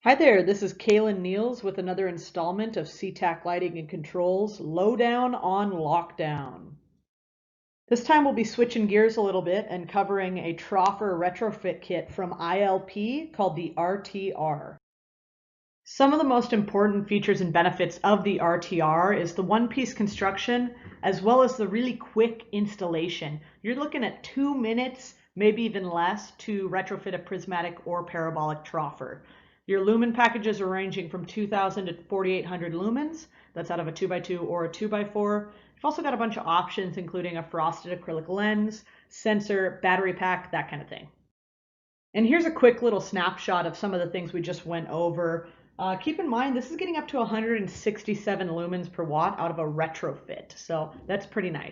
Hi there, this is Kaylin Niels with another installment of CTAC Lighting and Controls Lowdown on Lockdown. This time we'll be switching gears a little bit and covering a Troffer Retrofit Kit from ILP called the RTR. Some of the most important features and benefits of the RTR is the one-piece construction as well as the really quick installation. You're looking at 2 minutes, maybe even less, to retrofit a prismatic or parabolic troffer. Your lumen packages are ranging from 2,000 to 4,800 lumens. That's out of a 2x2 or a 2x4. You've also got a bunch of options, including a frosted acrylic lens, sensor, battery pack, that kind of thing. And here's a quick little snapshot of some of the things we just went over. Keep in mind, this is getting up to 167 lumens per watt out of a retrofit, so that's pretty nice.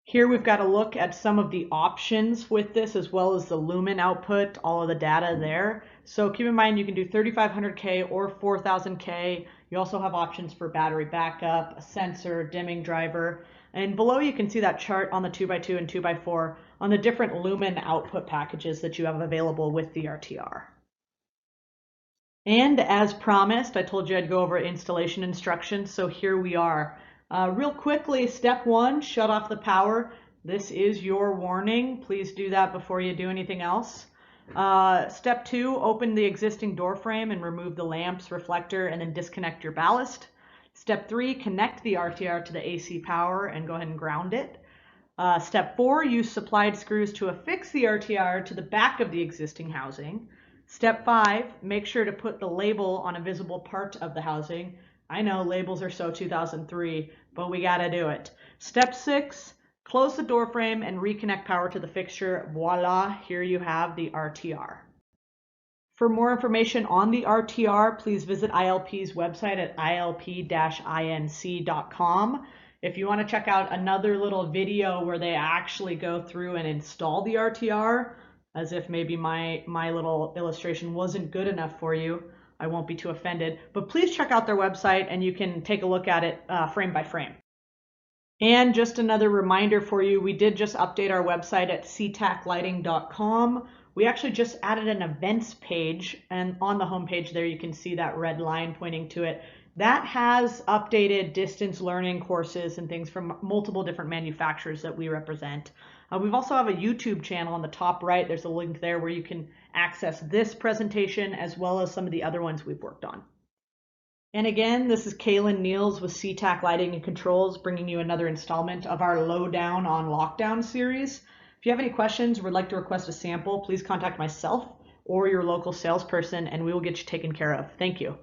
Here we've got a look at some of the options with this, as well as the lumen output, all of the data there. So keep in mind you can do 3500K or 4000K. You also have options for battery backup, a sensor, dimming driver. And below you can see that chart on the 2x2 and 2x4 on the different lumen output packages that you have available with the RTR. And as promised, I told you I'd go over installation instructions, so here we are. Real quickly, step one, shut off the power. This is your warning. Please do that before you do anything else. Step two, open the existing door frame and remove the lamps, reflector, and then disconnect your ballast. Step three, connect the RTR to the AC power and go ahead and ground it. Step four, use supplied screws to affix the RTR to the back of the existing housing. Step five, make sure to put the label on a visible part of the housing. I know labels are so 2003, but we gotta do it. Step six, close the door frame and reconnect power to the fixture. Voila, here you have the RTR. For more information on the RTR, please visit ILP's website at ilp-inc.com. If you want to check out another little video where they actually go through and install the RTR, as if maybe my little illustration wasn't good enough for you, I won't be too offended, but please check out their website and you can take a look at it frame by frame. And just another reminder for you, we did just update our website at ctaclighting.com. We actually just added an events page, and on the homepage there you can see that red line pointing to it. That has updated distance learning courses and things from multiple different manufacturers that we represent. We also have a YouTube channel on the top right. There's a link there where you can access this presentation as well as some of the other ones we've worked on. And again, this is Kaylin Niels with CTAC Lighting and Controls, bringing you another installment of our Lowdown on Lockdown series. If you have any questions or would like to request a sample, please contact myself or your local salesperson and we will get you taken care of. Thank you.